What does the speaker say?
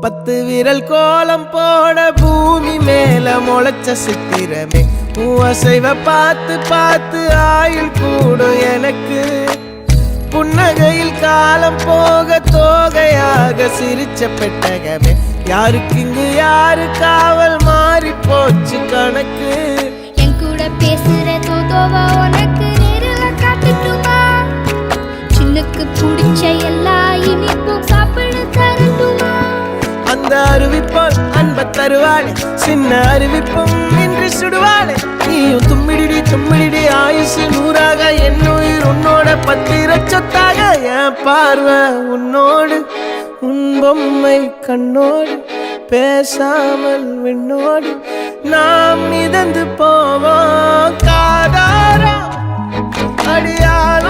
10 விரல் கோலம் போட பூமி மேல முளைச்ச சித்திரமே அசைவ பார்த்து பார்த்து ஆயுள் கூடும் எனக்கு புன்னகையில் காலம் போக தோகையாக சிரிச்ச பெட்டகமே யாருக்கு இங்கு யாரு காவல் மாறி போச்சு கணக்கு என் கூட பேசுற தோதோவா உனக்கு நேரில் காட்டுட்டுமா சின்னுக்கு பிடிச்ச எல்லா இனிப்பும் சாப்பிட தரட்டுமா அந்த அறிவிப்பால் அன்ப தருவாளே சின்ன அறிவிப்பும் இன்று சுடுவாளே நீயும் தும்மிடி தும்மிடி ஆயுசு 100ஆக என் உயிர் உன்னோட 10 சொத்தாக என் பார்வை உன்னோடு உன் பொம்மை கண்ணோடு பேசாமல் விண்ணோடு நாம் மிதந்து போவோம் காதாரா அடியாள